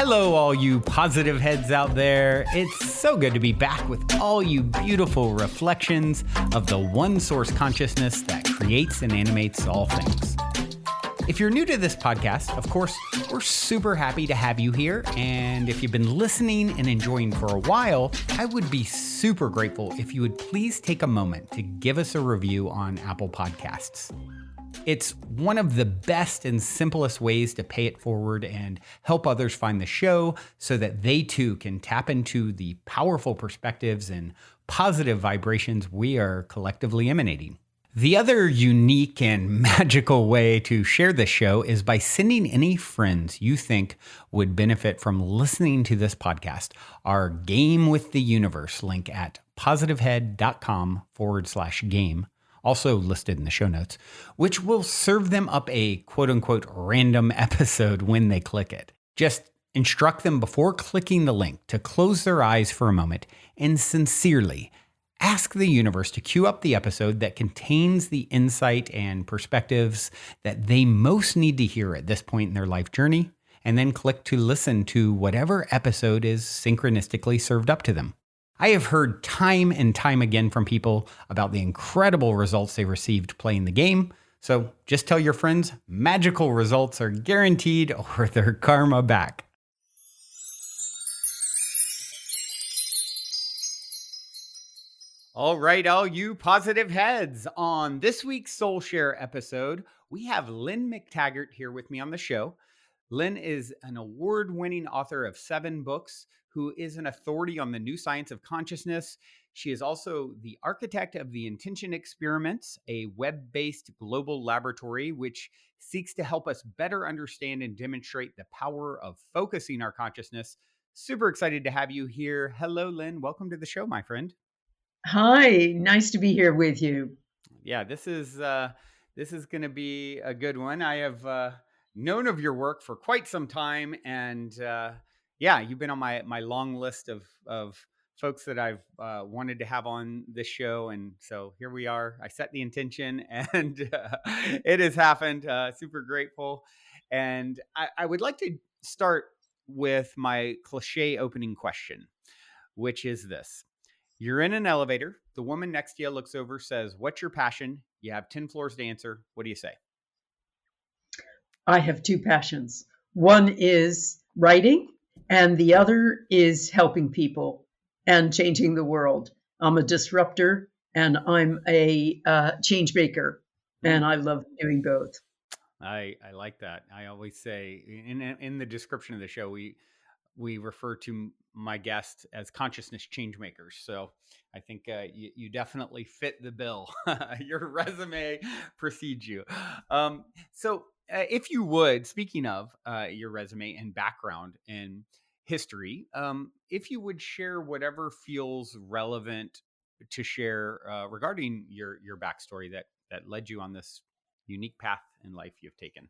Hello, all you positive heads out there. It's so good to be back with all you beautiful reflections of the one source consciousness that creates and animates all things. If you're new to this podcast, of course, we're super happy to have you here. And if you've been listening and enjoying for a while, I would be super grateful if you would please take a moment to give us a review on Apple Podcasts. It's one of the best and simplest ways to pay it forward and help others find the show so that they too can tap into the powerful perspectives and positive vibrations we are collectively emanating. The other unique and magical way to share this show is by sending any friends you think would benefit from listening to this podcast our Game with the Universe link at positivehead.com/game. Also listed in the show notes, which will serve them up a quote-unquote random episode when they click it. Just instruct them before clicking the link to close their eyes for a moment and sincerely ask the universe to cue up the episode that contains the insight and perspectives that they most need to hear at this point in their life journey, and then click to listen to whatever episode is synchronistically served up to them. I have heard time and time again from people about the incredible results they received playing the game. So just tell your friends magical results are guaranteed or their karma back. All right, all you positive heads. On this week's Soul Share episode, we have Lynne McTaggart here with me on the show. Lynne is an award-winning author of 7 books, who is an authority on the new science of consciousness. She is also the architect of the Intention Experiments, a web-based global laboratory which seeks to help us better understand and demonstrate the power of focusing our consciousness. Super excited to have you here. Hello, Lynne. Welcome to the show, my friend. Hi, nice to be here with you. Yeah, this is going to be a good one. I have known of your work for quite some time, and yeah, you've been on my long list of folks that I've wanted to have on this show, and so here we are. I set the intention, and it has happened. Super grateful, and I would like to start with my cliche opening question, which is this. You're in an elevator. The woman next to you looks over, says, "What's your passion?" You have 10 floors to answer. What do you say? I have 2 passions. One is writing, and the other is helping people and changing the world. I'm a disruptor, and I'm a change maker, and I love doing both. I like that. I always say in the description of the show, we refer to my guest as consciousness change makers. So I think you definitely fit the bill. Your resume precedes you. If you would, speaking of your resume and background and history, if you would share whatever feels relevant to share regarding your backstory that led you on this unique path in life you've taken.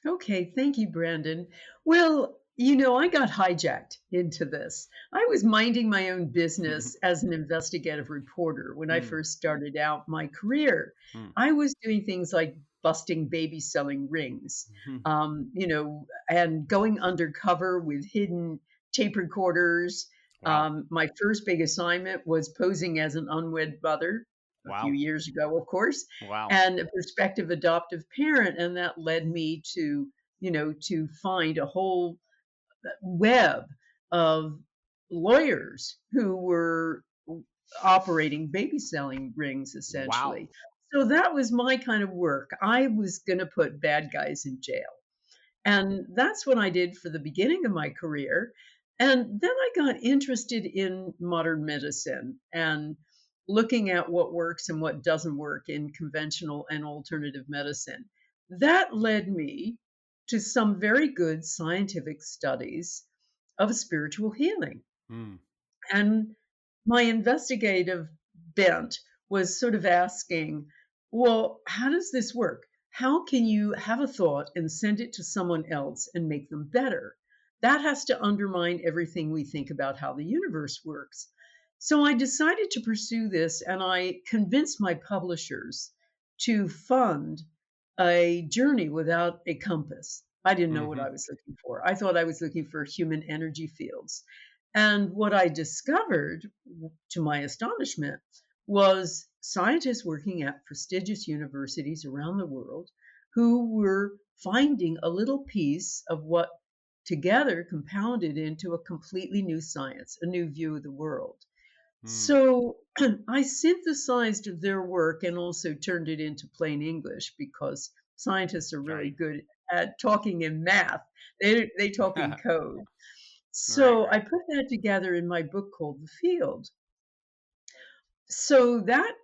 Okay, thank you, Brandon. Well, I got hijacked into this. I was minding my own business as an investigative reporter when I first started out my career. I was doing things like busting baby selling rings, and going undercover with hidden tape recorders. Wow. My first big assignment was posing as an unwed mother a few Wow. years ago, of course, Wow. and a prospective adoptive parent. And that led me to find a whole web of lawyers who were operating baby selling rings, Wow. essentially. So that was my kind of work. I was going to put bad guys in jail. And that's what I did for the beginning of my career. And then I got interested in modern medicine and looking at what works and what doesn't work in conventional and alternative medicine. That led me to some very good scientific studies of spiritual healing. Mm. And my investigative bent was sort of asking, well, how does this work? How can you have a thought and send it to someone else and make them better? That has to undermine everything we think about how the universe works. So I decided to pursue this, and I convinced my publishers to fund a journey without a compass. I didn't know what Hmm. I was looking for. I thought I was looking for human energy fields. And what I discovered, to my astonishment, was scientists working at prestigious universities around the world who were finding a little piece of what together compounded into a completely new science, a new view of the world. Mm. So I synthesized their work and also turned it into plain English because scientists are really Right. good at talking in math. They talk in code. Right, So I right. put that together in my book called The Field. So that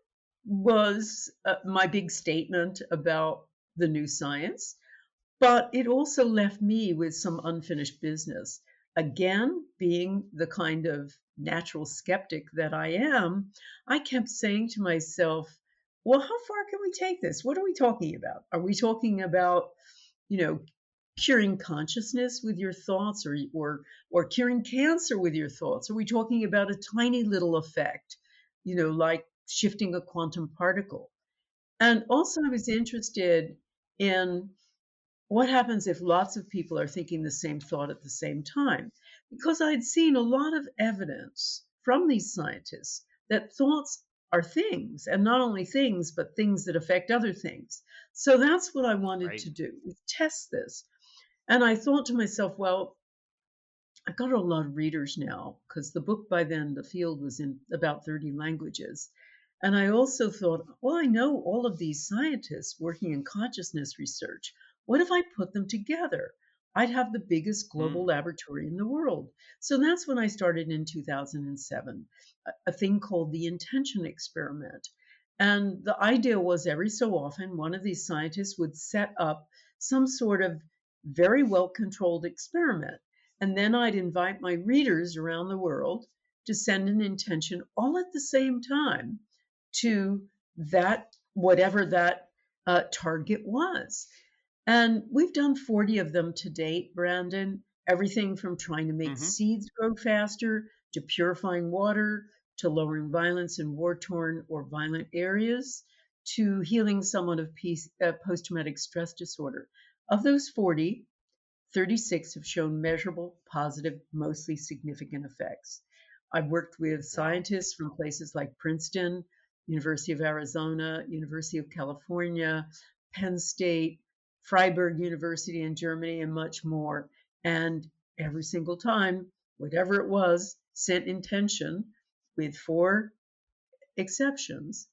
was my big statement about the new science. But it also left me with some unfinished business. Again, being the kind of natural skeptic that I am, I kept saying to myself, well, how far can we take this? What are we talking about? Are we talking about, you know, curing consciousness with your thoughts, or curing cancer with your thoughts? Are we talking about a tiny little effect, like shifting a quantum particle? And also I was interested in what happens if lots of people are thinking the same thought at the same time? Because I'd seen a lot of evidence from these scientists that thoughts are things, and not only things, but things that affect other things. So that's what I wanted Right. to do, is test this. And I thought to myself, well, I got a lot of readers now because the book by then, The Field, was in about 30 languages. And I also thought, well, I know all of these scientists working in consciousness research. What if I put them together? I'd have the biggest global Mm. laboratory in the world. So that's when I started in 2007, a thing called the intention experiment. And the idea was every so often, one of these scientists would set up some sort of very well controlled experiment. And then I'd invite my readers around the world to send an intention all at the same time to that, whatever that target was. And we've done 40 of them to date, Brandon. Everything from trying to make Hmm. seeds grow faster, to purifying water, to lowering violence in war torn or violent areas, to healing someone of post traumatic stress disorder. Of those 40, 36 have shown measurable, positive, mostly significant effects. I've worked with Wow. scientists from places like Princeton, University of Arizona, University of California, Penn State, Freiburg University in Germany, and much more. And every single time, whatever it was, sent intention, with four exceptions,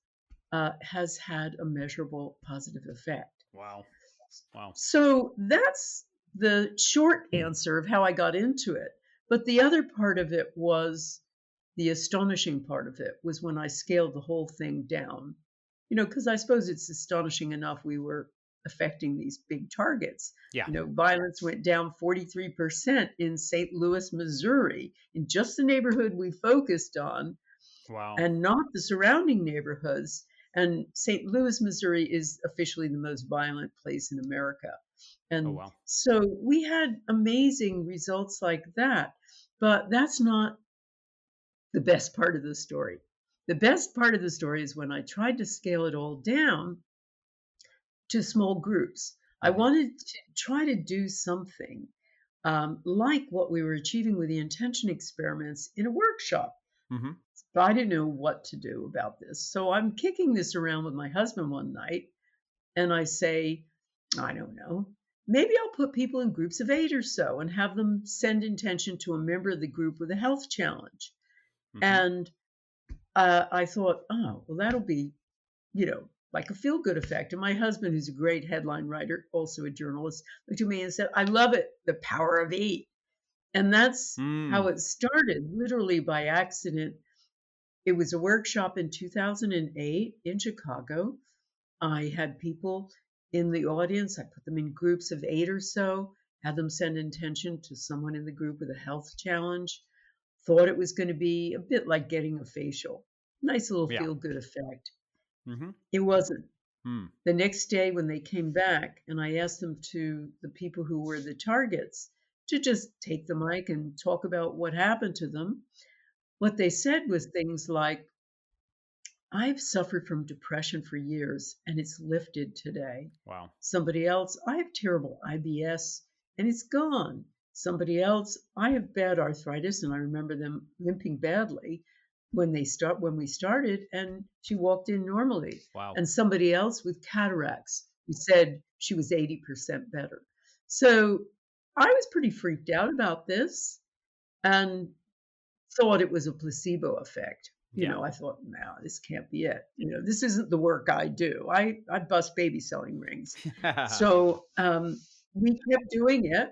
has had a measurable positive effect. Wow. Wow. So that's the short answer of how I got into it. But the other part of it was, the astonishing part of it was when I scaled the whole thing down. Because I suppose it's astonishing enough we were affecting these big targets. Yeah. Violence went down 43% in St. Louis, Missouri, in just the neighborhood we focused on, Wow. and not the surrounding neighborhoods. And St. Louis, Missouri is officially the most violent place in America. Oh, And wow. so we had amazing results like that. But that's not the best part of the story. The best part of the story is when I tried to scale it all down to small groups. I Hmm. wanted to try to do something like what we were achieving with the intention experiments in a workshop. Hmm. But I didn't know what to do about this. So I'm kicking this around with my husband one night, and I say, I don't know, maybe I'll put people in groups of 8 or so and have them send intention to a member of the group with a health challenge. Hmm. And I thought, oh, well, that'll be, like a feel good effect. And my husband, who's a great headline writer, also a journalist, looked at me and said, I love it, the power of 8. And that's how Mm. it started, literally by accident. It was a workshop in 2008 in Chicago. I had people in the audience. I put them in groups of 8 or so, had them send intention to someone in the group with a health challenge. Thought it was going to be a bit like getting a facial. Nice little Yeah. feel good effect. Hmm. It wasn't. Mm. The next day, when they came back, and I asked the people who were the targets, to just take the mic and talk about what happened to them, what they said was things like, I've suffered from depression for years and it's lifted today. Wow. Somebody else, I have terrible IBS and it's gone. Somebody else, I have bad arthritis, and I remember them limping badly when we started, and she walked in normally. Wow. And somebody else with cataracts who said she was 80% better. So I was pretty freaked out about this and thought it was a placebo effect. Yeah. I thought, no, this can't be it. This isn't the work I do. I bust baby selling rings. So we kept doing it.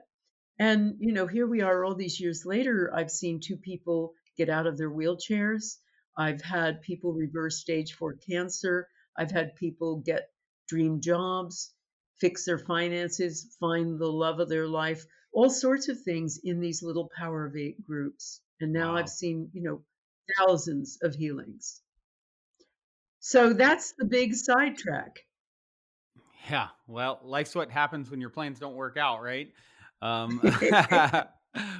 And, here we are all these years later. I've seen two people get out of their wheelchairs. I've had people reverse stage 4 cancer. I've had people get dream jobs, fix their finances, find the love of their life, all sorts of things in these little Power of 8 groups. And now I've Wow. seen, thousands of healings. So that's the big sidetrack. Yeah. Well, life's what happens when your plans don't work out, right? Um,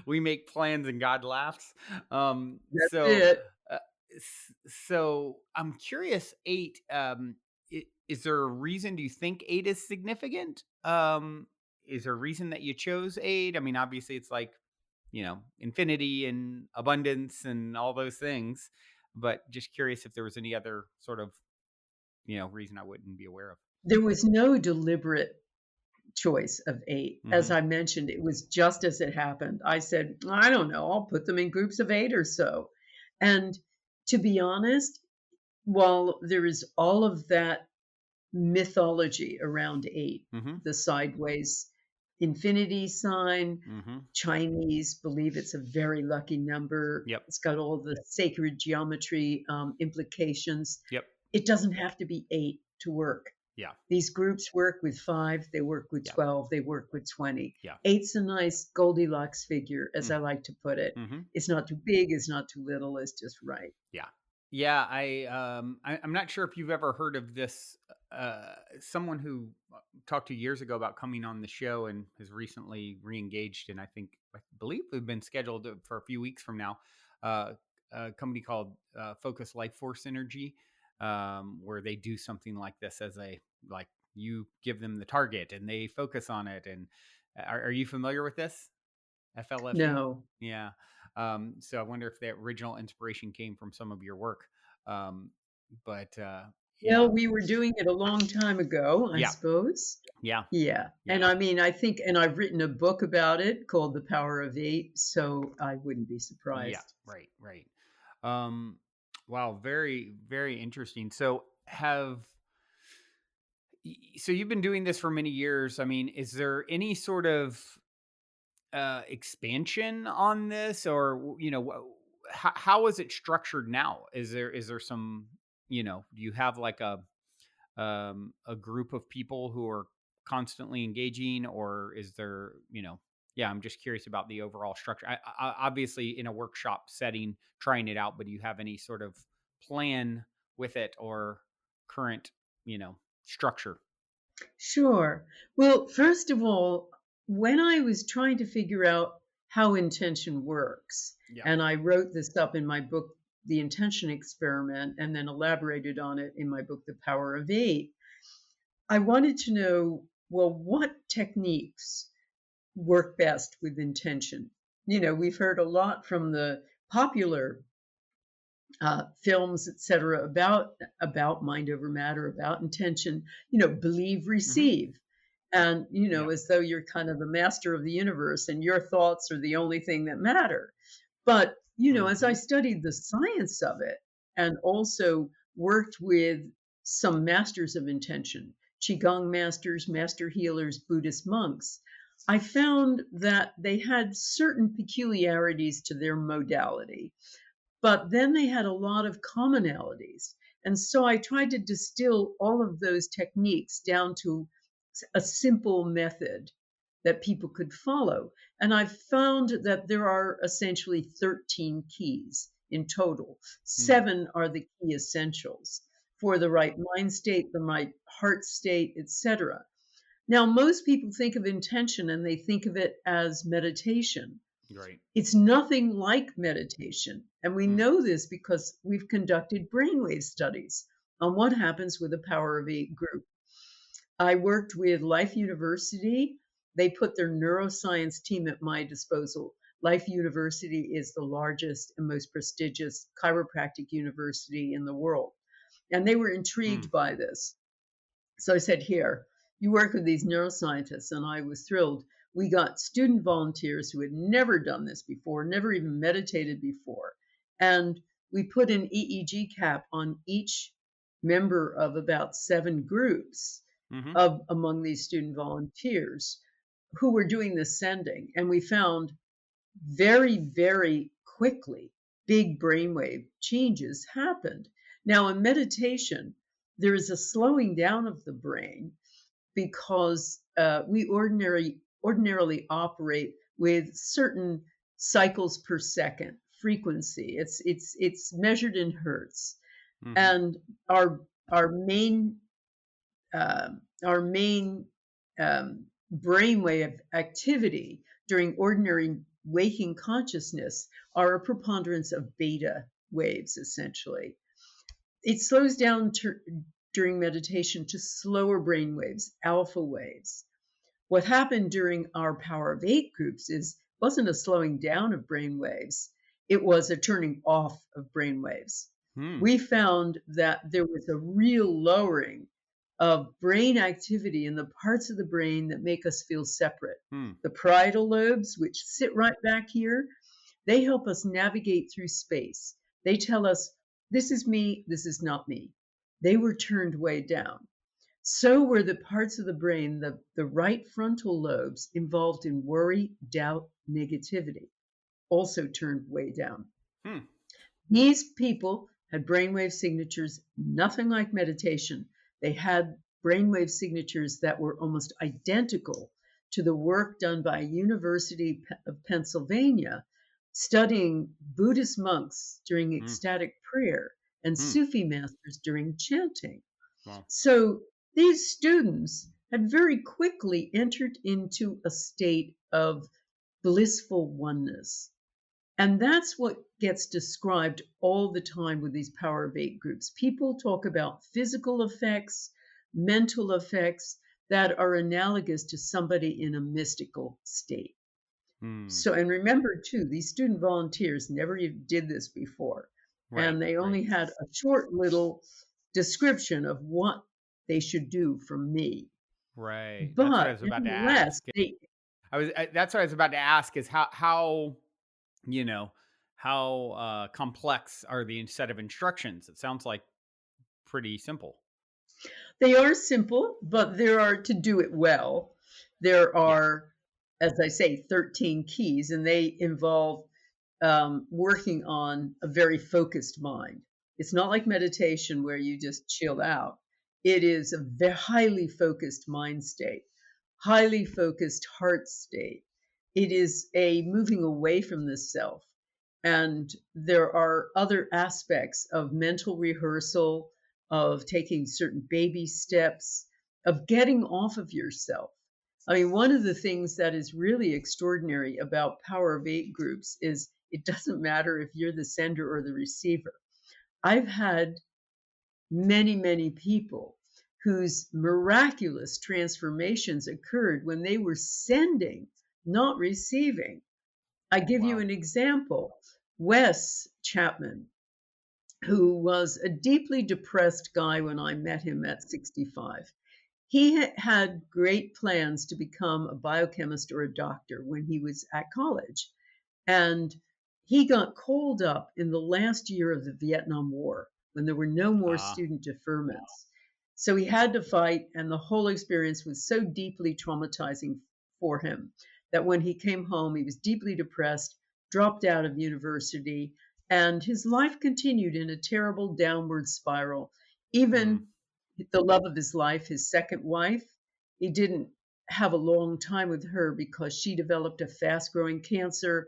we make plans and God laughs. Um, That's so, it. uh, so I'm curious. Eight. Is there a reason? Do you think eight is significant? Is there a reason that you chose eight? I mean, obviously, it's like infinity and abundance and all those things. But just curious if there was any other sort of reason I wouldn't be aware of. There was no deliberate choice of 8. As Hmm. I mentioned, it was just as it happened. I said, I don't know, I'll put them in groups of 8 or so. And to be honest, while there is all of that mythology around 8, Hmm. the sideways infinity sign, Hmm. Chinese believe it's a very lucky number. Yep. It's got all the sacred geometry implications. Yep. It doesn't have to be 8 to work. Yeah. These groups work with 5, they work with Yeah. 12, they work with 20. Yeah. 8's a nice Goldilocks figure, as Mm. I like to put it. Mhm. It's not too big, it's not too little, it's just right. Yeah. Yeah, I'm not sure if you've ever heard of this, someone who talked to you years ago about coming on the show and has recently re-engaged, and I believe we've been scheduled for a few weeks from now. Uh, a company called Focus Life Force Energy, where they do something like this as like you give them the target and they focus on it. And are you familiar with this? FLFE? No. Yeah. So I wonder if the original inspiration came from some of your work. Um, but yeah, Well, we were doing it a long time ago, I yeah, suppose. yeah, Yeah. And yeah, I mean, I think, and I've written a book about it called The Power of 8, so I wouldn't be yeah. surprised. Right, right. Um, wow, very, very interesting. So so you've been doing this for many years. I mean, is there any sort of expansion on this, or how is it structured now? Is there some, do you have like a group of people who are constantly engaging, or is there, yeah, I'm just curious about the overall structure. Obviously in a workshop setting trying it out, but do you have any sort of plan with it or current, structure? Sure. Well, first of all, when I was trying to figure out how intention works, Yeah. and I wrote this up in my book, The Intention Experiment, and then elaborated on it in my book, The Power of 8, I wanted to know, well, what techniques work best with intention? We've heard a lot from the popular films, etc., about mind over matter, about intention. Believe, Hmm. receive, and Yeah. as though you're kind of the master of the universe, and your thoughts are the only thing that matter. But as I Hmm. studied the science of it, and also worked with some masters of intention, qigong masters, master healers, Buddhist monks, I found that they had certain peculiarities to their modality, but then they had a lot of commonalities. And so I tried to distill all of those techniques down to a simple method that people could follow. And I found that there are essentially 13 keys in total. Mm. 7 are the key essentials for the right mind state, the right heart state, etc. Now, most people think of intention and they think of it as meditation. Great. It's nothing like meditation. And we Mm. know this because we've conducted brainwave studies on what happens with a Power of 8 group. I worked with Life University. They put their neuroscience team at my disposal. Life University is the largest and most prestigious chiropractic university in the world. And they were intrigued by this. So I said, here, you work with these neuroscientists. And I was thrilled. We got student volunteers who had never done this before, never even meditated before. And we put an EEG cap on each member of about 7 groups among these student volunteers who were doing the sending. And we found very, very quickly big brainwave changes happened. Now, in meditation, there is a slowing down of the brain because we ordinarily operate with certain cycles per second frequency. It's measured in hertz, and our main brainwave activity during ordinary waking consciousness are a preponderance of beta waves, essentially. It slows down during meditation to slower brain waves, alpha waves. What happened during our Power of 8 groups wasn't a slowing down of brain waves, it was a turning off of brain waves. We found that there was a real lowering of brain activity in the parts of the brain that make us feel separate. The parietal lobes, which sit right back here, they help us navigate through space. They tell us, this is me, this is not me. They were turned way down. So were the parts of the brain, the right frontal lobes involved in worry, doubt, negativity, also turned way down. These people had brainwave signatures, nothing like meditation. They had brainwave signatures that were almost identical to the work done by University of Pennsylvania studying Buddhist monks during ecstatic prayer and Sufi masters during chanting. So these students had very quickly entered into a state of blissful oneness. And that's what gets described all the time with these Power of 8 groups. People talk about physical effects, mental effects that are analogous to somebody in a mystical state. So, and remember too, these student volunteers never even did this before. And they only had a short little description of what they should do from me. Right. But that's what I was about to ask. That's what I was about to ask is how complex are the set of instructions? It sounds like pretty simple. They are simple, but there are, to do it well, there are, as I say, 13 keys, and they involve working on a very focused mind. It's not like meditation where you just chill out. It is a very highly focused mind state, highly focused heart state. It is a moving away from the self. And there are other aspects of mental rehearsal, of taking certain baby steps, of getting off of yourself. I mean, one of the things that is really extraordinary about Power of 8 groups is it doesn't matter if you're the sender or the receiver. I've had many, many people whose miraculous transformations occurred when they were sending, not receiving. I give you an example. Wes Chapman, who was a deeply depressed guy when I met him at 65. He had great plans to become a biochemist or a doctor when he was at college. And he got called up in the last year of the Vietnam War when there were no more student deferments. So he had to fight, and the whole experience was so deeply traumatizing for him that when he came home, he was deeply depressed, dropped out of university, and his life continued in a terrible downward spiral. Even the love of his life, his second wife, he didn't have a long time with her because she developed a fast-growing cancer.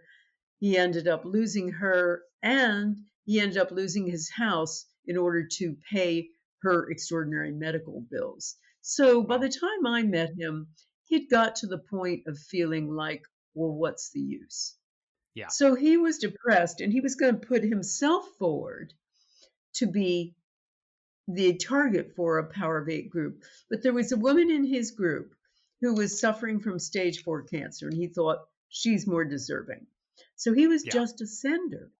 He ended up losing her, and he ended up losing his house in order to pay her extraordinary medical bills. So by the time I met him, he'd got to the point of feeling like, well, what's the use? Yeah. So he was depressed, and he was going to put himself forward to be the target for a Power of 8 group. But there was a woman in his group who was suffering from stage 4 cancer, and he thought she's more deserving. So he was Yeah. just a sender.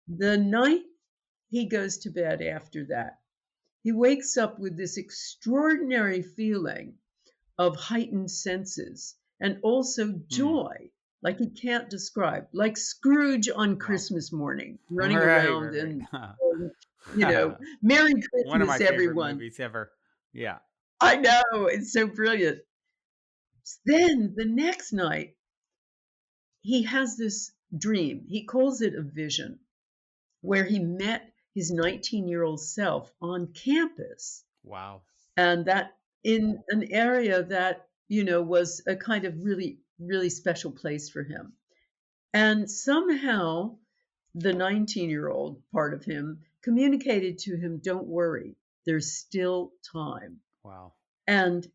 The night he goes to bed after that, he wakes up with this extraordinary feeling of heightened senses and also Hmm. joy, like he can't describe, like Scrooge on Wow. Christmas morning, running Right, around right, and, right. "Merry One of Christmas, my favorite everyone." movies ever. Yeah. I know, it's so brilliant. Then the next night, he has this dream. He calls it a vision, where he met his 19-year-old self on campus, Wow. and that in an area that, was a kind of really, really special place for him. And somehow the 19-year-old part of him communicated to him, "Don't worry, there's still time." Wow. And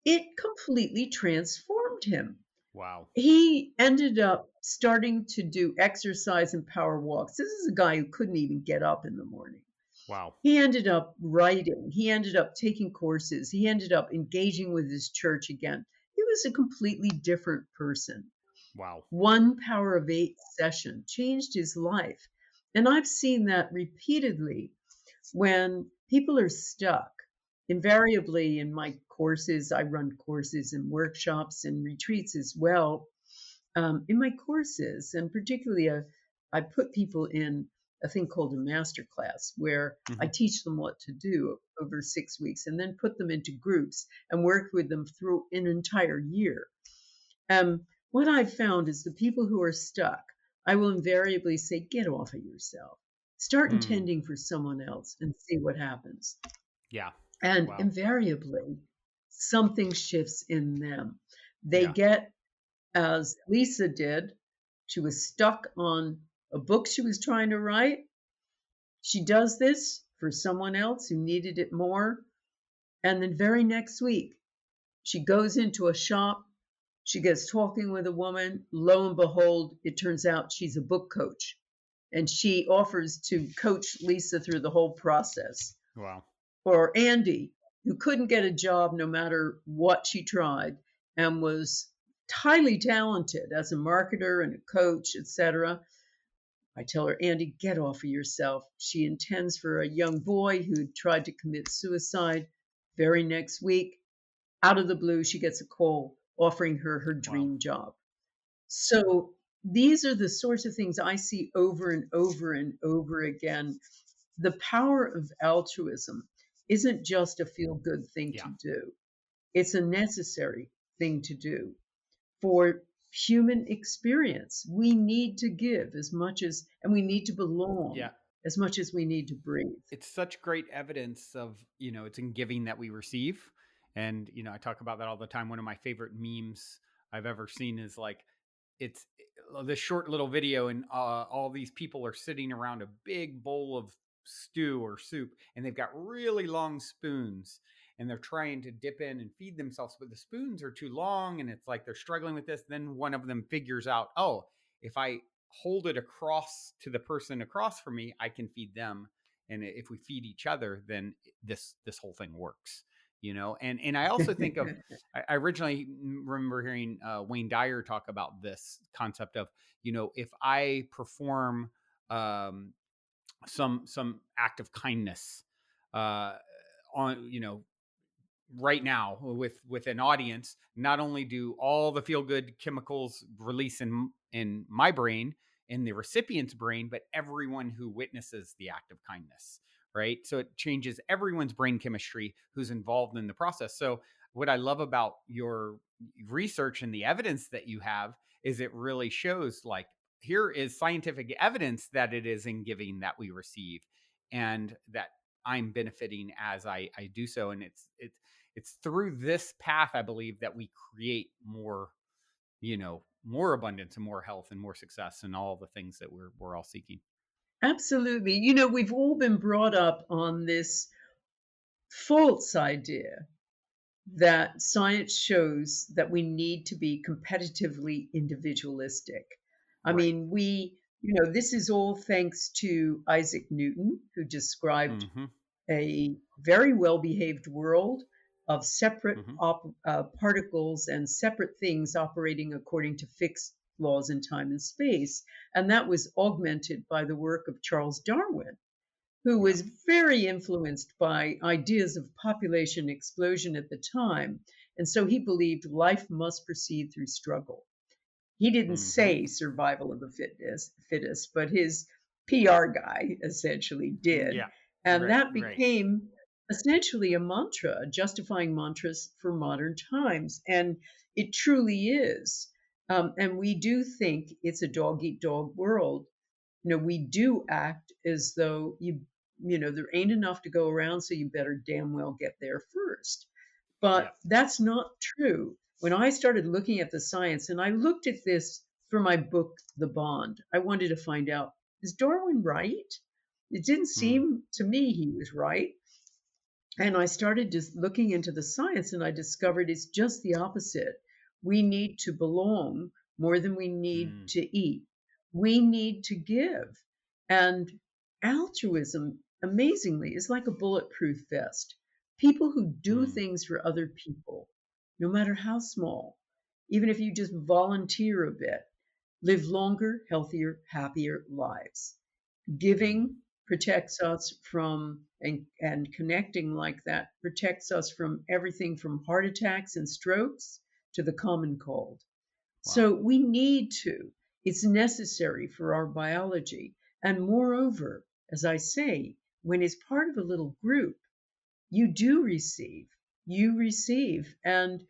it completely transformed him. Wow. He ended up starting to do exercise and power walks. This is a guy who couldn't even get up in the morning. Wow. He ended up writing. He ended up taking courses. He ended up engaging with his church again. He was a completely different person. Wow. One Power of Eight session changed his life. And I've seen that repeatedly when people are stuck. Invariably, in my courses, I run courses and workshops and retreats as well. In my courses, and particularly, I put people in a thing called a master class where I Hmm. teach them what to do over 6 weeks and then put them into groups and work with them through an entire year. What I've found is the people who are stuck, I will invariably say, get off of yourself. Start Hmm. intending for someone else and see what happens. Yeah. And Wow. invariably, something shifts in them. They Yeah. get, as Lisa did, she was stuck on a book she was trying to write. She does this for someone else who needed it more. And then, very next week, she goes into a shop. She gets talking with a woman. Lo and behold, it turns out she's a book coach. And she offers to coach Lisa through the whole process. Wow. Or Andy, who couldn't get a job no matter what she tried and was highly talented as a marketer and a coach, etc. I tell her, Andy, get off of yourself. She intends for a young boy who tried to commit suicide. Very next week, out of the blue, she gets a call offering her her Wow. dream job. So these are the sorts of things I see over and over and over again. The power of altruism isn't just a feel good thing Yeah. to do, it's a necessary thing to do for human experience. We need to give as much as, and we need to belong Yeah. as much as we need to breathe. It's such great evidence of, it's in giving that we receive. And, I talk about that all the time. One of my favorite memes I've ever seen is like, it's this short little video, and all these people are sitting around a big bowl of stew or soup, and they've got really long spoons, and they're trying to dip in and feed themselves, but the spoons are too long, and it's like they're struggling with this. Then one of them figures out, oh, if I hold it across to the person across from me, I can feed them, and if we feed each other, then this whole thing works. And I also think of, I originally remember hearing Wayne Dyer talk about this concept of, if I perform um, some act of kindness uh, on, right now with an audience, not only do all the feel good chemicals release in my brain, in the recipient's brain, but everyone who witnesses the act of kindness, right? So it changes everyone's brain chemistry who's involved in the process. So what I love about your research and the evidence that you have is it really shows, like, here is scientific evidence that it is in giving that we receive, and that I'm benefiting as I do so. And it's through this path, I believe, that we create more abundance and more health and more success and all the things that we're all seeking. Absolutely. We've all been brought up on this false idea that science shows that we need to be competitively individualistic. I Right. mean, this is all thanks to Isaac Newton, who described Hmm. a very well behaved world of separate Hmm. particles and separate things operating according to fixed laws in time and space. And that was augmented by the work of Charles Darwin, who Yeah. was very influenced by ideas of population explosion at the time. And so he believed life must proceed through struggle. He didn't Hmm. say survival of the fittest, but his PR guy essentially did. Yeah. And Right. that Right. became essentially a mantra, justifying mantras for modern times. And it truly is. And we do think it's a dog eat dog world. We do act as though there ain't enough to go around, so you better damn well get there first. Yeah. But that's not true. When I started looking at the science, and I looked at this for my book, The Bond, I wanted to find out, is Darwin right? It didn't Mm. seem to me he was right. And I started just looking into the science, and I discovered it's just the opposite. We need to belong more than we need Mm. to eat. We need to give. And altruism, amazingly, is like a bulletproof vest. People who do Mm. things for other people, no matter how small, even if you just volunteer a bit, live longer, healthier, happier lives. Mm. Giving protects us from, and connecting like that protects us from everything from heart attacks and strokes to the common cold. Wow. So we need to, it's necessary for our biology. And moreover, as I say, when it's part of a little group, you do receive, you receive. And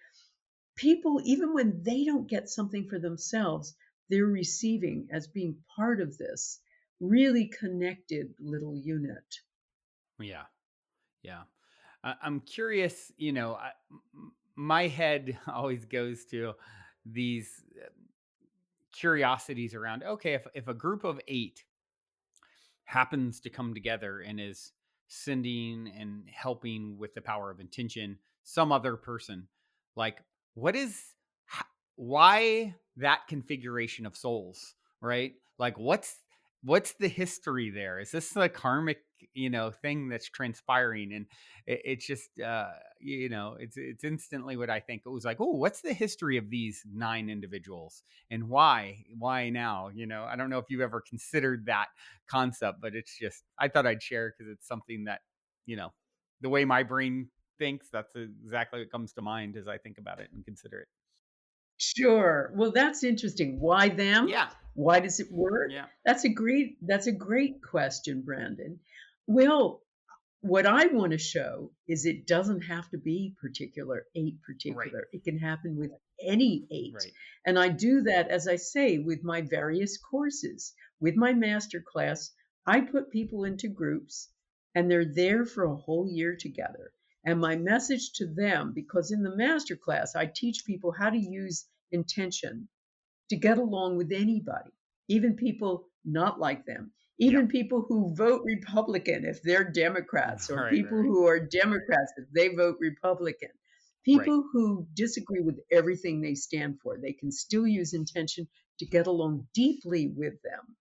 people, even when they don't get something for themselves, they're receiving as being part of this really connected little unit. Yeah. Yeah. I'm curious, my head always goes to these curiosities around, okay, if a group of 8 happens to come together and is sending and helping with the power of intention some other person, like, what is h- why that configuration of souls, right? Like, what's the history there? Is this a karmic thing that's transpiring? And it's just it's instantly what I think. It was like, oh, what's the history of these 9 individuals, and why now? I don't know if you've ever considered that concept, but it's just, I thought I'd share because it's something that, you know, the way my brain thinks, that's exactly what comes to mind as I think about it and consider it. Sure. Well, that's interesting. Why them? Yeah. Why does it work? Yeah. That's a great question, Brandon. Well, what I want to show is it doesn't have to be particular, 8 Right. particular. It can happen with any 8. Right. And I do that, as I say, with my various courses. With my master class, I put people into groups and they're there for a whole year together. And my message to them, because in the master class, I teach people how to use intention to get along with anybody, even people not like them, Yeah. even people who vote Republican if they're Democrats, or Right. Right. people Right. who are Democrats if they vote Republican. Right. People who disagree with everything they stand for, they can still use intention to get along deeply with them.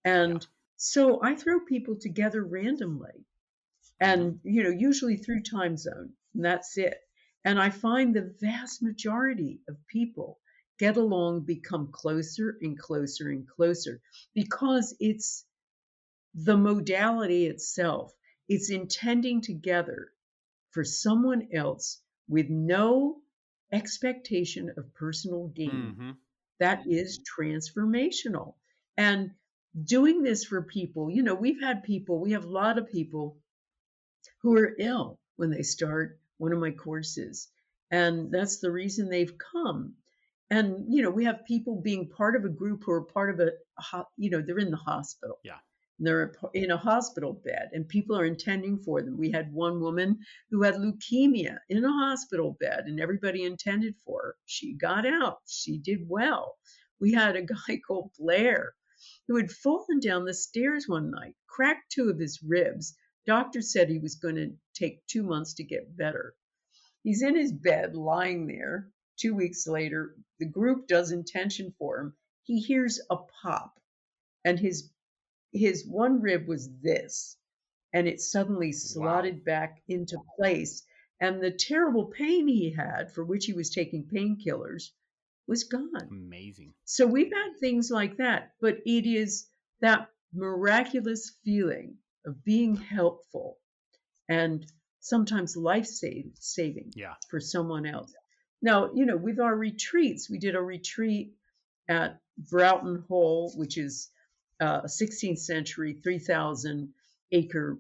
Yeah. And so I throw people together randomly, Hmm. and usually through time zone, and that's it. And I find the vast majority of people get along, become closer and closer and closer, because it's the modality itself. It's intending together for someone else with no expectation of personal gain. Hmm. That is transformational. And doing this for people, we have a lot of people who are ill when they start one of my courses. And that's the reason they've come. And, we have people being part of a group who are part of they're in the hospital. Yeah. They're in a hospital bed and people are intending for them. We had one woman who had leukemia in a hospital bed and everybody intended for her. She got out. She did well. We had a guy called Blair who had fallen down the stairs one night, cracked 2 of his ribs. Doctor said he was going to take 2 months to get better. He's in his bed lying there. 2 weeks later, the group does intention for him. He hears a pop, and his one rib was this, and it suddenly Wow. slotted back into place. And the terrible pain he had, for which he was taking painkillers, was gone. Amazing. So we've had things like that, but it is that miraculous feeling of being helpful and sometimes saving Yeah. for someone else. Now, with our retreats, we did a retreat at Broughton Hall, which is a 16th century, 3,000 acre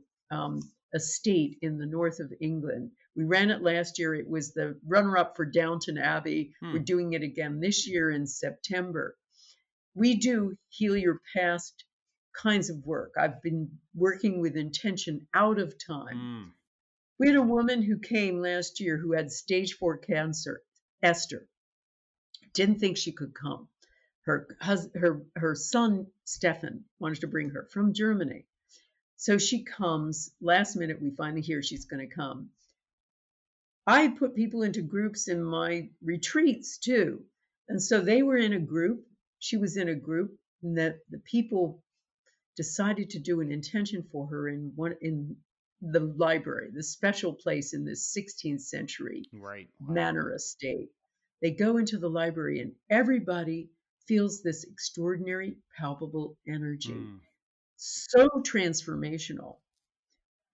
estate in the north of England. We ran it last year. It was the runner up for Downton Abbey. We're doing it again this year in September. We do heal your past kinds of work. I've been working with intention out of time. We had a woman who came last year who had stage 4 cancer, Esther. Didn't think she could come. Her son, Stefan, wanted to bring her from Germany. So she comes. Last minute, we finally hear she's going to come. I put people into groups in my retreats too. And so they were in a group. She was in a group, and that the people decided to do an intention for her in the library, the special place in this 16th century manor estate. They go into the library and everybody feels this extraordinary, palpable energy. So transformational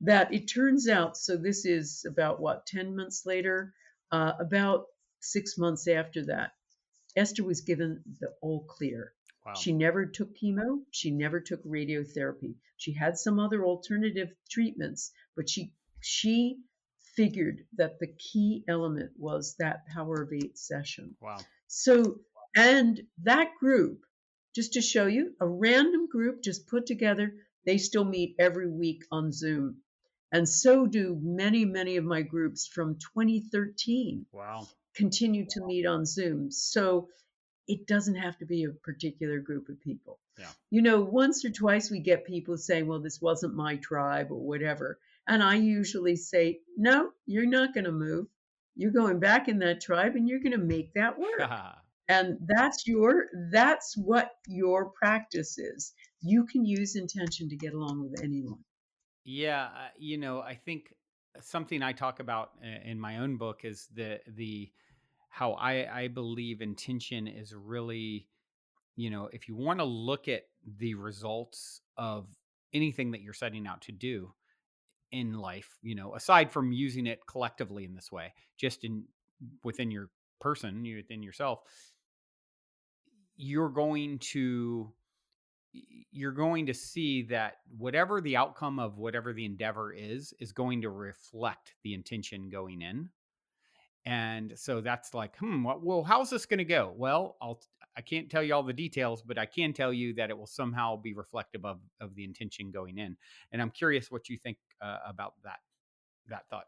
that it turns out, so this is about 10 months later, about 6 months after that, Esther was given the all clear. Wow. She never took chemo. She never took radiotherapy. She had some other alternative treatments, but she figured that the key element was that Power of 8 session. Wow. So, and that group, just to show you, a random group just put together, they still meet every week on Zoom. And so do many, many of my groups from 2013. Wow. Continue to meet on Zoom. So it doesn't have to be a particular group of people. Yeah. Once or twice we get people saying, well, this wasn't my tribe or whatever. And I usually say, no, you're not going to move. You're going back in that tribe and you're going to make that work. And that's what your practice is. You can use intention to get along with anyone. Yeah. I think something I talk about in my own book is the how I believe intention is really, if you want to look at the results of anything that you're setting out to do in life, aside from using it collectively in this way, just within your person, within yourself, you're going to see that whatever the outcome of whatever the endeavor is going to reflect the intention going in. And so that's like, well, how's this going to go? Well, I can't tell you all the details, but I can tell you that it will somehow be reflective of the intention going in. And I'm curious what you think about that thought.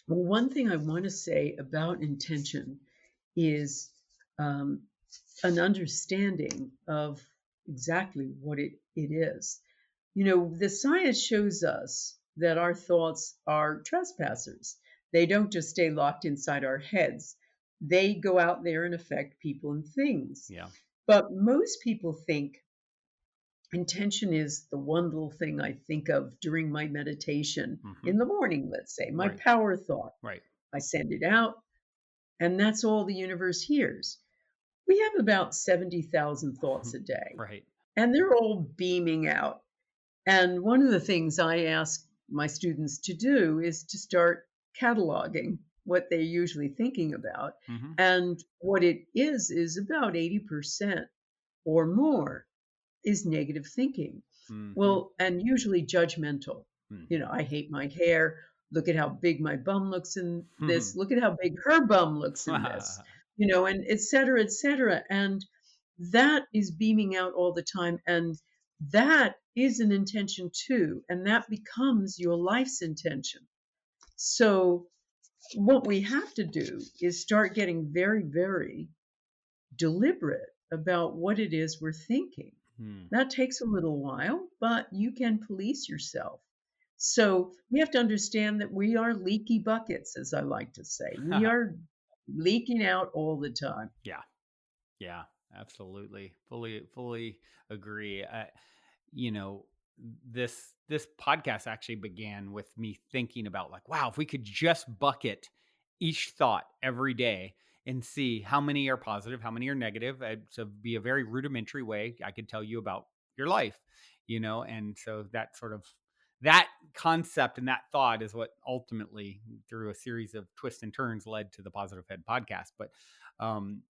Well, one thing I want to say about intention is an understanding of exactly what it is. The science shows us that our thoughts are trespassers. They don't just stay locked inside our heads. They go out there and affect people and things. Yeah. But most people think intention is the one little thing I think of during my meditation in the morning, let's say, my power thought. Right. I send it out, and that's all the universe hears. We have about 70,000 thoughts a day. Right. And they're all beaming out. And one of the things I ask my students to do is to start cataloging what they're usually thinking about. And what it is about 80% or more is negative thinking. Well, and usually judgmental. I hate my hair. Look at how big my bum looks in this. Look at how big her bum looks in this. And et cetera, et cetera. And that is beaming out all the time. And that is an intention too. And that becomes your life's intention. So what we have to do is start getting very, very deliberate about what it is we're thinking. That takes a little while, but you can police yourself. So we have to understand that we are leaky buckets, as I like to say. We are leaking out all the time. Yeah, absolutely. Fully agree. this podcast actually began with me thinking about like, wow, if we could just bucket each thought every day and see how many are positive, how many are negative. So be a very rudimentary way I could tell you about your life, and so that sort of that concept and that thought is what ultimately, through a series of twists and turns, led to the Positive Head podcast. But um,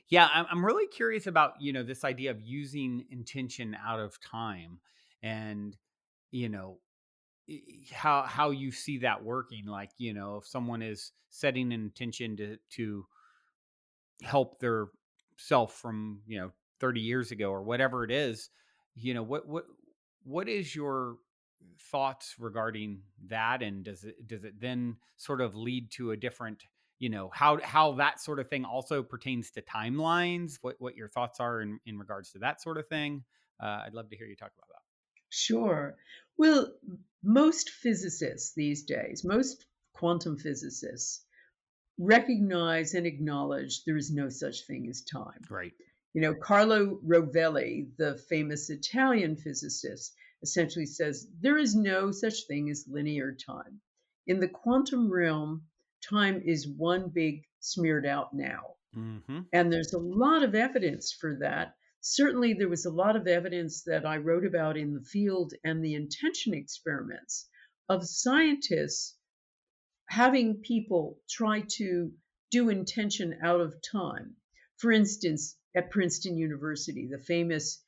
yeah, I'm really curious about, this idea of using intention out of time, and, you know, how you see that working. Like, if someone is setting an intention to help their self from, 30 years ago or whatever it is, what is your thoughts regarding that? And does it then sort of lead to a different, how that sort of thing also pertains to timelines? What your thoughts are in regards to that sort of thing? I'd love to hear you talk about that. Sure. Well, most physicists these days, most quantum physicists recognize and acknowledge there is no such thing as time. Right. Carlo Rovelli, the famous Italian physicist, essentially says there is no such thing as linear time. In the quantum realm, time is one big smeared out now. Mm-hmm. And there's a lot of evidence for that. Certainly, there was a lot of evidence that I wrote about in the field and the intention experiments of scientists having people try to do intention out of time. For instance, at Princeton University, the famous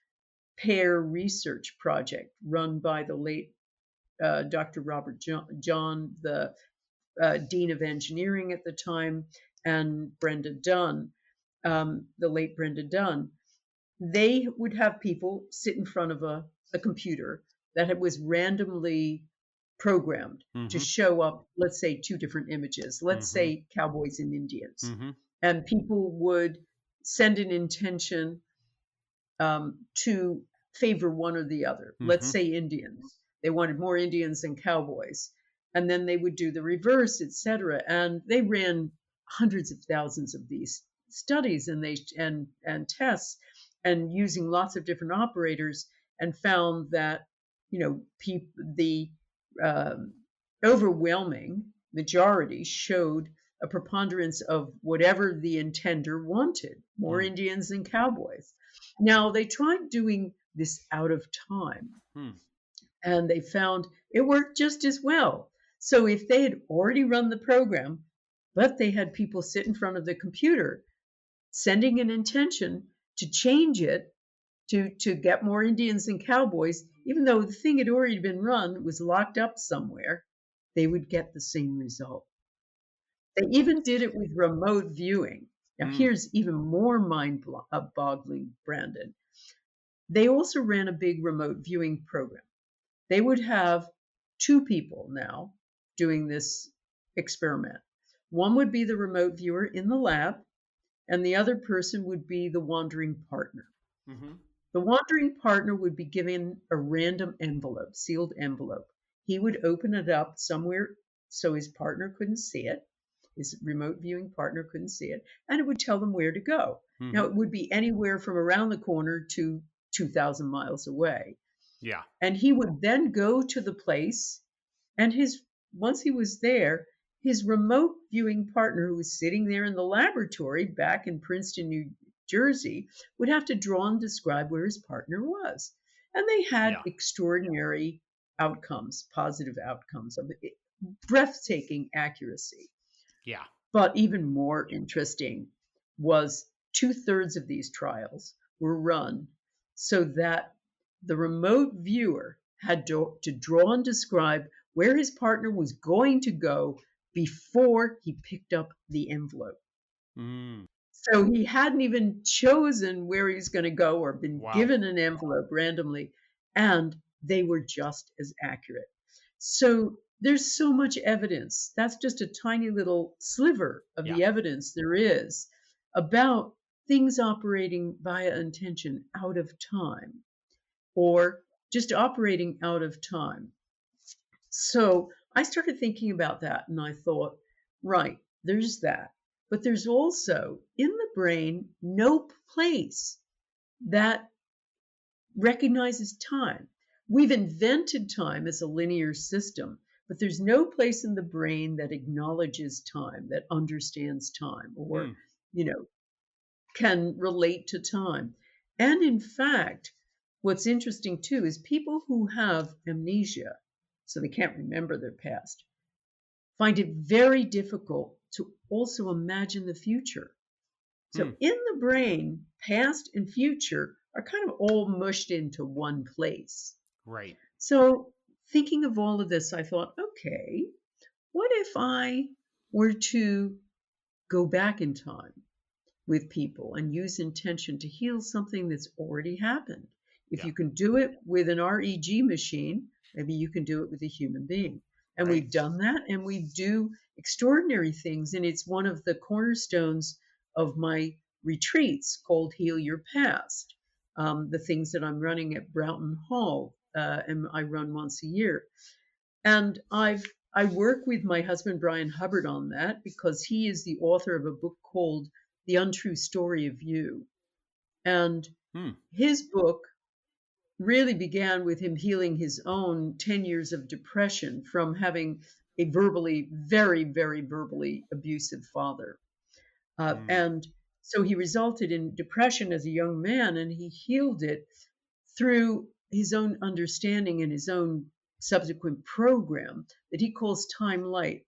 pair research project run by the late Dr. Robert John, the Dean of Engineering at the time, and Brenda Dunn, the late Brenda Dunn. They would have people sit in front of a computer that was randomly programmed to show up, let's say, two different images, let's say cowboys and Indians. And people would send an intention to favor one or the other. Let's say Indians. They wanted more Indians than cowboys. And then they would do the reverse, etc. And they ran hundreds of thousands of these studies and tests, and using lots of different operators, and found that the overwhelming majority showed a preponderance of whatever the intender wanted, more Indians than cowboys. Now, they tried doing this out of time, and they found it worked just as well. So if they had already run the program, but they had people sit in front of the computer sending an intention to change it to get more Indians than cowboys, even though the thing had already been run, was locked up somewhere, they would get the same result. They even did it with remote viewing. Now, here's even more mind-boggling, Brandon. They also ran a big remote viewing program. They would have two people now doing this experiment. One would be the remote viewer in the lab, and the other person would be the wandering partner. The wandering partner would be given a random envelope, sealed envelope. He would open it up somewhere so his partner couldn't see it. His remote viewing partner couldn't see it, and it would tell them where to go. Now, it would be anywhere from around the corner to 2,000 miles away. Yeah. And he would then go to the place, and once he was there, his remote viewing partner, who was sitting there in the laboratory back in Princeton, New Jersey, would have to draw and describe where his partner was. And they had extraordinary outcomes, positive outcomes of breathtaking accuracy. Yeah. But even more interesting was 2/3 of these trials were run so that the remote viewer had to draw and describe where his partner was going to go before he picked up the envelope. So he hadn't even chosen where he was going to go or been given an envelope randomly, and they were just as accurate. So there's so much evidence. That's just a tiny little sliver of the evidence there is about things operating via intention out of time, or just operating out of time. So I started thinking about that, and I thought, right, there's that. But there's also in the brain no place that recognizes time. We've invented time as a linear system, but there's no place in the brain that acknowledges time, that understands time, or, Hmm. you know, can relate to time. And in fact, what's interesting too is people who have amnesia, so they can't remember their past, find it very difficult to also imagine the future. Hmm. So in the brain, past and future are kind of all mushed into one place. Right. So thinking of all of this, I thought, okay, what if I were to go back in time with people and use intention to heal something that's already happened? If Yeah. you can do it with an REG machine, maybe you can do it with a human being. And Right. we've done that, and we do extraordinary things. And it's one of the cornerstones of my retreats called Heal Your Past. The things that I'm running at Broughton Hall, and I run once a year. And I work with my husband Brian Hubbard on that because he is the author of a book called The Untrue Story of You. And Hmm. his book really began with him healing his own 10 years of depression from having a verbally, very, very verbally abusive father. Hmm. And so he resulted in depression as a young man, and he healed it through his own understanding and his own subsequent program that he calls time light.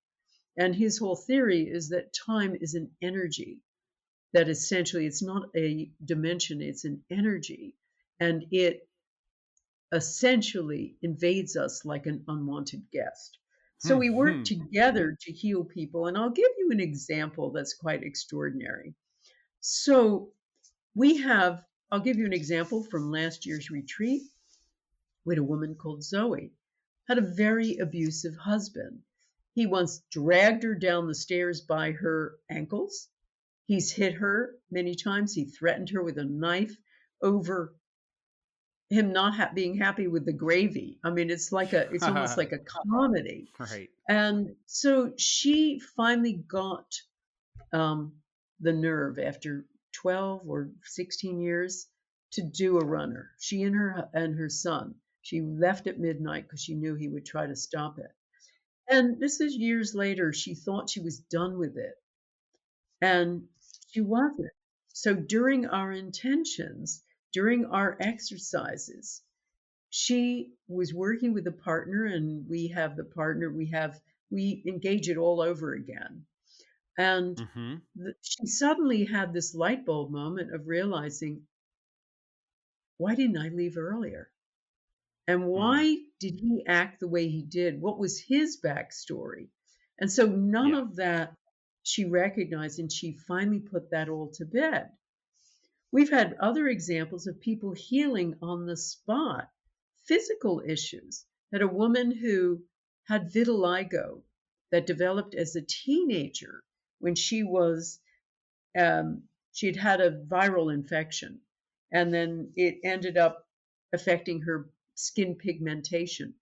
And his whole theory is that time is an energy, that essentially it's not a dimension, it's an energy. And it essentially invades us like an unwanted guest. So Hmm. we work Hmm. together to heal people. And I'll give you an example that's quite extraordinary. So I'll give you an example from last year's retreat with a woman called Zoe, had a very abusive husband. He once dragged her down the stairs by her ankles. He's hit her many times. He threatened her with a knife over him not being happy with the gravy. I mean, it's almost like a comedy. Right. And so she finally got um, the nerve after 12 or 16 years to do a runner. She and her son. She left at midnight because she knew he would try to stop it. And this is years later. She thought she was done with it, and she wasn't. So during our intentions, during our exercises, she was working with a partner, and we have the partner. We engage it all over again. And Hmm. she suddenly had this light bulb moment of realizing, why didn't I leave earlier? And Hmm. why did he act the way he did? What was his backstory? And so none Yeah. of that she recognized, and she finally put that all to bed. We've had other examples of people healing on the spot, physical issues. Had a woman who had vitiligo that developed as a teenager when she'd had a viral infection, and then it ended up affecting her skin pigmentation.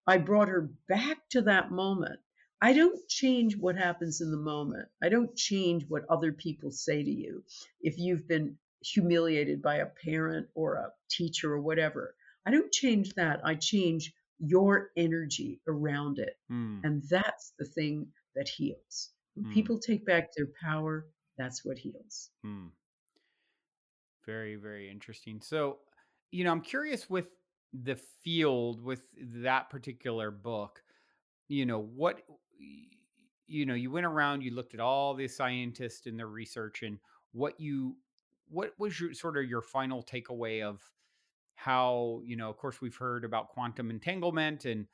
I brought her back to that moment. I don't change what happens in the moment. I don't change what other people say to you. If you've been humiliated by a parent or a teacher or whatever, I don't change that. I change your energy around it. Hmm. And that's the thing that heals. When Hmm. people take back their power, that's what heals. Hmm. Very, very interesting. So, I'm curious with the field, with that particular book, what, you went around, you looked at all the scientists and their research, and what was your sort of your final takeaway of how, of course, we've heard about quantum entanglement and,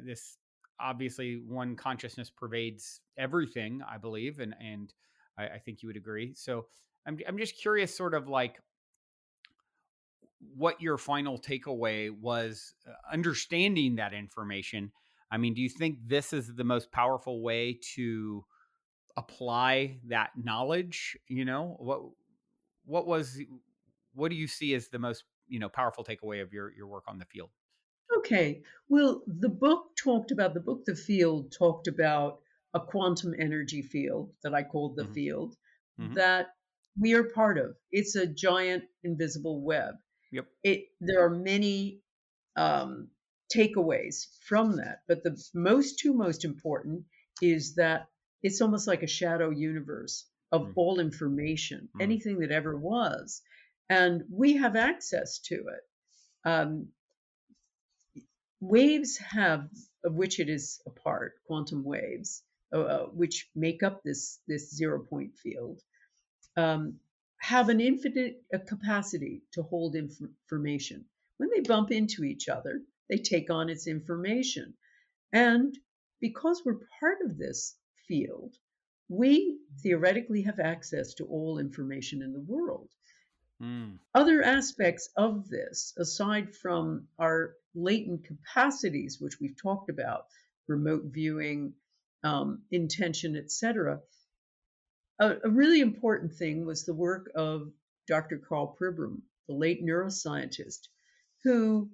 this obviously one consciousness pervades everything, I believe. And I think you would agree. So I'm just curious, sort of like what your final takeaway was, understanding that information. I mean, do you think this is the most powerful way to apply that knowledge? What was what do you see as the most, powerful takeaway of your work on the field? Okay. Well, the book The Field talked about a quantum energy field that I called the Hmm. field Hmm. that we are part of. It's a giant invisible web. Yep. There are many um, takeaways from that. But the most important is that it's almost like a shadow universe of Mm. all information, Mm. anything that ever was, and we have access to it. Um, Waves have, of which it is a part, quantum waves, which make up this 0 point field, um, have an infinite capacity to hold information. When they bump into each other, they take on its information. And because we're part of this field, we theoretically have access to all information in the world. Mm. Other aspects of this, aside from our latent capacities, which we've talked about, remote viewing, intention, etc., a really important thing was the work of Dr. Carl Pribram, the late neuroscientist, who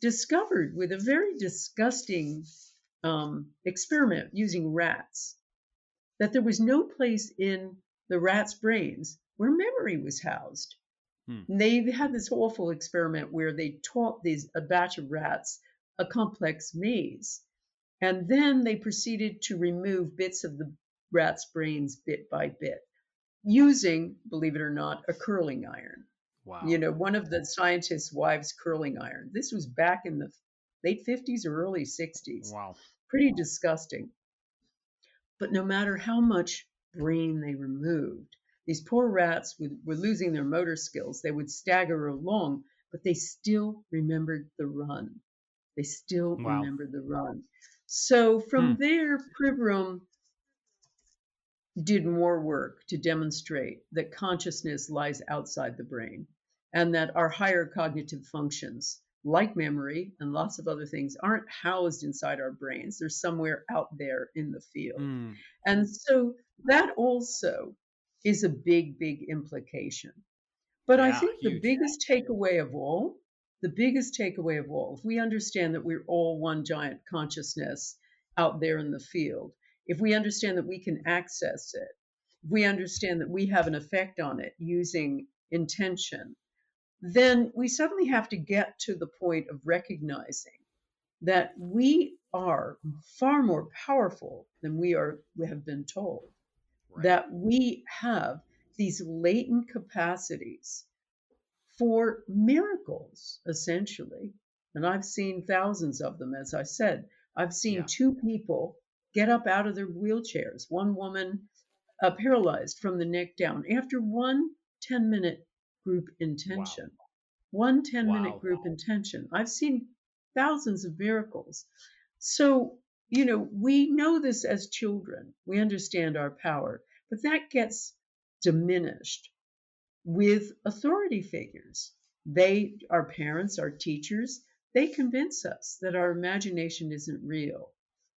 discovered with a very disgusting experiment using rats that there was no place in the rats' brains where memory was housed. Mm. And they had this awful experiment where they taught a batch of rats a complex maze. And then they proceeded to remove bits of the rat's brains bit by bit using, believe it or not, a curling iron. Wow. One of the scientists' wives' curling iron. This was back in the late 50s or early 60s. Wow. Pretty disgusting. But no matter how much brain they removed, these poor rats were losing their motor skills. They would stagger along, but they still remembered the run. They still Wow. remembered the run. So Hmm. from there, Pribram did more work to demonstrate that consciousness lies outside the brain and that our higher cognitive functions, like memory and lots of other things, aren't housed inside our brains. They're somewhere out there in the field. Mm. And so that also is a big, big implication. But I Yeah. think Huge. the biggest takeaway of all, if we understand that we're all one giant consciousness out there in the field, if we understand that we can access it, if we understand that we have an effect on it using intention, then we suddenly have to get to the point of recognizing that we are far more powerful than we have been told, Right. that we have these latent capacities for miracles, essentially. And I've seen thousands of them, as I said. I've seen Yeah. two people get up out of their wheelchairs, one woman paralyzed from the neck down, after one 10-minute group Wow. intention. One 10-minute Wow. group intention. I've seen thousands of miracles. So, we know this as children. We understand our power, but that gets diminished with authority figures. Our parents, our teachers, they convince us that our imagination isn't real.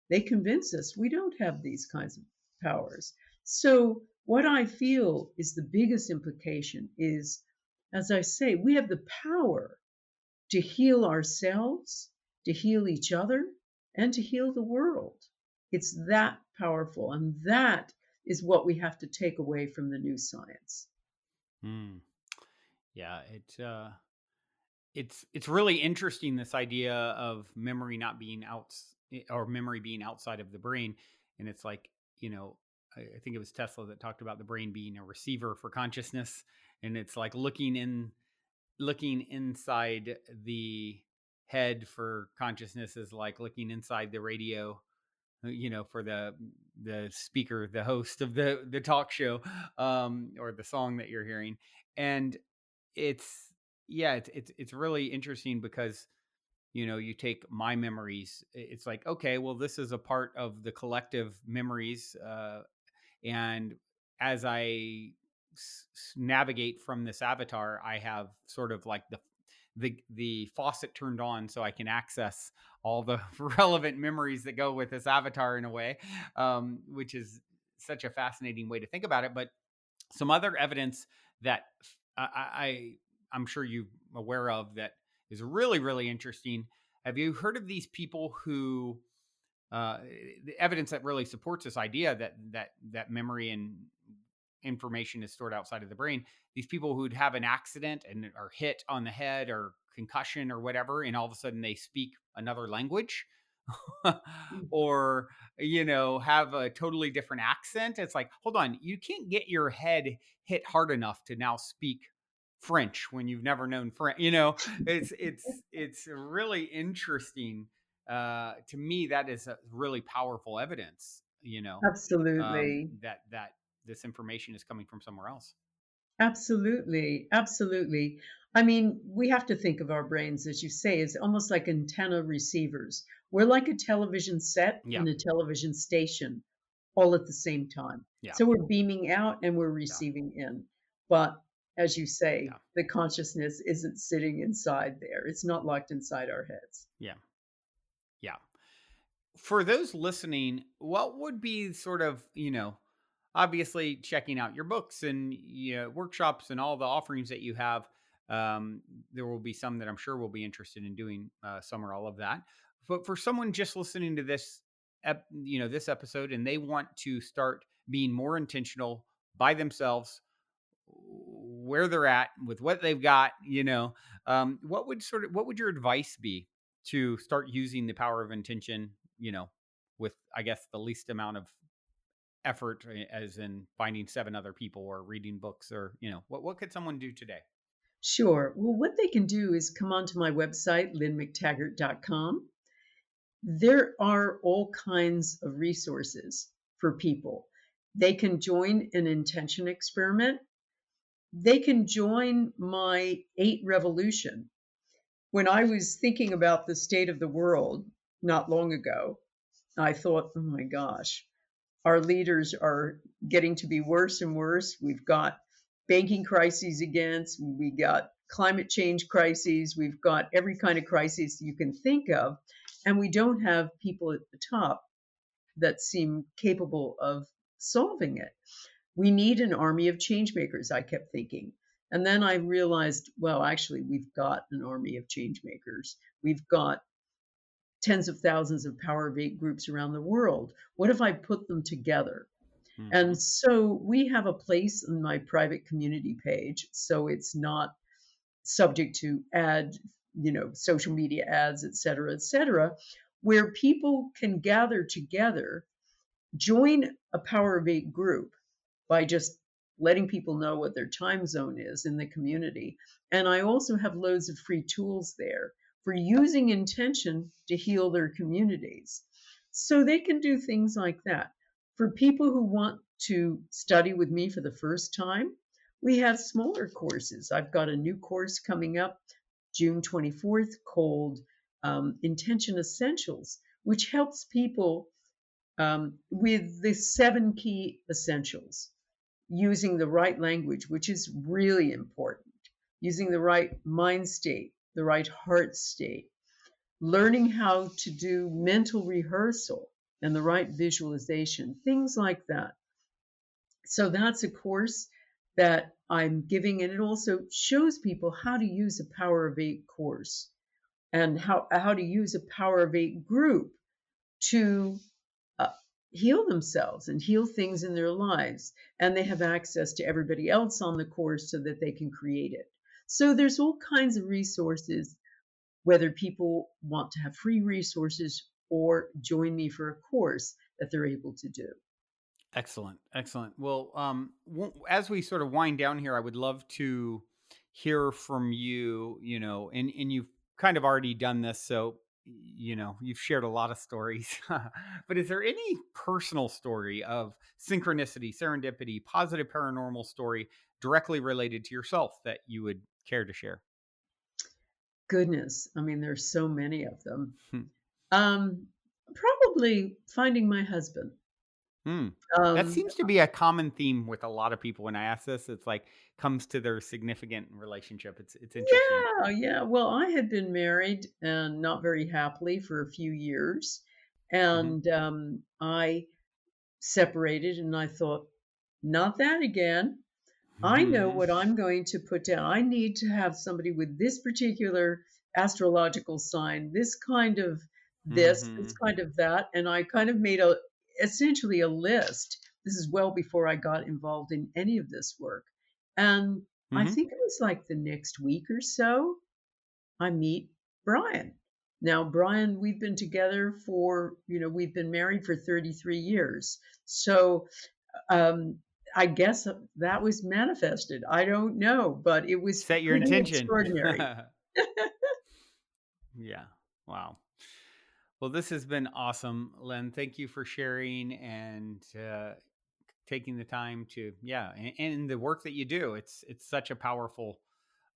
They convince us we don't have these kinds of powers. So, what I feel is the biggest implication is, as I say, we have the power to heal ourselves, to heal each other, and to heal the world. It's that powerful, and that is what we have to take away from the new science. Mm. Yeah. It's really interesting, this idea of memory not being out, or memory being outside of the brain. And it's like, I think it was Tesla that talked about the brain being a receiver for consciousness. And it's like looking inside the head for consciousness is like looking inside the radio, for the speaker, the host of the talk show, or the song that you're hearing. And it's yeah, it's really interesting because you take my memories. It's like, okay, well, this is a part of the collective memories, and as I navigate from this avatar, I have sort of like the faucet turned on so I can access all the relevant memories that go with this avatar in a way, which is such a fascinating way to think about it. But some other evidence that I'm sure you're aware of that is really, really interesting. Have you heard of these people who the evidence that really supports this idea that memory and information is stored outside of the brain. These people who'd have an accident and are hit on the head or concussion or whatever, and all of a sudden they speak another language, or have a totally different accent. It's like, hold on, you can't get your head hit hard enough to now speak French when you've never known French. It's really interesting. To me, that is a really powerful evidence. Absolutely. That this information is coming from somewhere else. Absolutely. Absolutely. I mean, we have to think of our brains, as you say, as almost like antenna receivers. We're like a television set Yeah, and a television station all at the same time. yeah, So we're beaming out and we're yeah, receiving in. But as you say, yeah, the consciousness isn't sitting inside there. It's not locked inside our heads. yeah, yeah. For those listening, what would be sort of, obviously checking out your books and workshops and all the offerings that you have. Um, there will be some that I'm sure will be interested in doing some or all of that. But for someone just listening to this, this episode, and they want to start being more intentional by themselves, where they're at with what they've got, what would your advice be to start using the power of intention, with, I guess, the least amount of effort, as in finding 7 other people or reading books, or, what could someone do today? Sure. Well, what they can do is come onto my website, lynnmctaggart.com. There are all kinds of resources for people. They can join an intention experiment. They can join my 8 revolution. When I was thinking about the state of the world not long ago, I thought, oh my gosh, our leaders are getting to be worse and worse. We've got banking crises again. We got climate change crises. We've got every kind of crisis you can think of. And we don't have people at the top that seem capable of solving it. We need an army of change makers, I kept thinking. And then I realized, well, actually, we've got an army of change makers. We've got tens of thousands of Power of Eight groups around the world. What if I put them together? Hmm. And so we have a place in my private community page, so it's not subject to social media ads, et cetera, where people can gather together, join a Power of Eight group by just letting people know what their time zone is in the community. And I also have loads of free tools there for using intention to heal their communities. So they can do things like that. For people who want to study with me for the first time, we have smaller courses. I've got a new course coming up June 24th called Intention Essentials, which helps people with the 7 key essentials, using the right language, which is really important, using the right mind state, the right heart state, learning how to do mental rehearsal and the right visualization, things like that. So that's a course that I'm giving, and it also shows people how to use a Power of Eight course and how to use a Power of Eight group to uh, heal themselves and heal things in their lives. And they have access to everybody else on the course so that they can create it. So there's all kinds of resources, whether people want to have free resources or join me for a course that they're able to do. Excellent, excellent. Well, as we sort of wind down here, I would love to hear from you. And you've kind of already done this, so you've shared a lot of stories. But is there any personal story of synchronicity, serendipity, positive paranormal story directly related to yourself that you would care to share? Goodness, I mean, there's so many of them. Hmm. Um, Probably finding my husband. Hmm. That Um, seems to be a common theme with a lot of people when I ask this. It's like comes to their significant relationship. It's interesting. yeah, yeah. Well, I had been married and not very happily for a few years, Hmm. and I separated, and I thought, not that again. I know Hmm. what I'm going to put down. I need to have somebody with this particular astrological sign, this Hmm. kind of that. And I kind of made essentially a list This is well before I got involved in any of this work. And I Hmm. think it was like the next week or so, I meet Brian. Now, Brian, we've been together for, we've been married for 33 years. So um, I guess that was manifested. I don't know, but it was Set your pretty intention. extraordinary. Yeah. Wow. Well, this has been awesome, Lynn. Thank you for sharing and taking the time to, yeah, and the work that you do. It's such a powerful,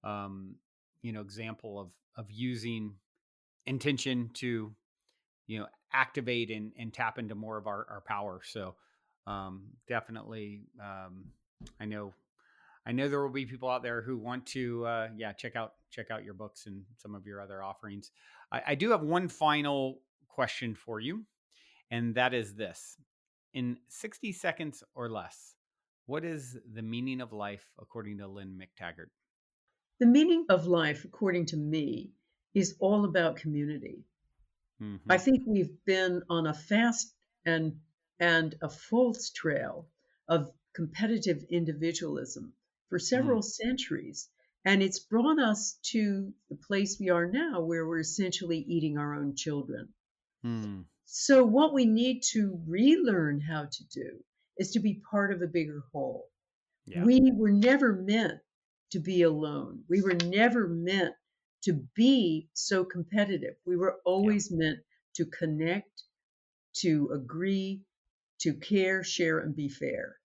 um, example of using intention to, activate and tap into more of our power. So, definitely, I know I know there will be people out there who want to, yeah, check out your books and some of your other offerings. I do have one final question for you, and that is this: in 60 seconds or less, what is the meaning of life according to Lynne McTaggart? The meaning of life, according to me, is all about community. I Hmm. think we've been on a fast and a false trail of competitive individualism for Mm, several centuries, and it's brought us to the place we are now, where we're essentially eating our own children. mm, So, what we need to relearn how to do is to be part of a bigger whole. yeah, We were never meant to be alone. We were never meant to be so competitive. We were yeah. always meant to connect, to agree, to care, share, and be fair.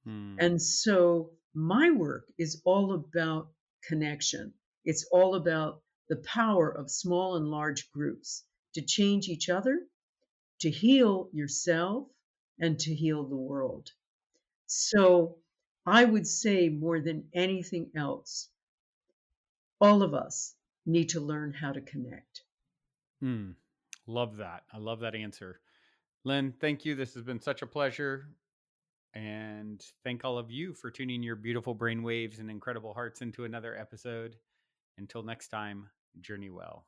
Mm, And so my work is all about connection. It's all about the power of small and large groups to change each other, to heal yourself, and to heal the world. So I would say more than anything else, all of us need to learn how to connect. mm. Love that. I love that answer. Lynn, thank you. This has been such a pleasure. And thank all of you for tuning your beautiful brainwaves and incredible hearts into another episode. Until next time, journey well.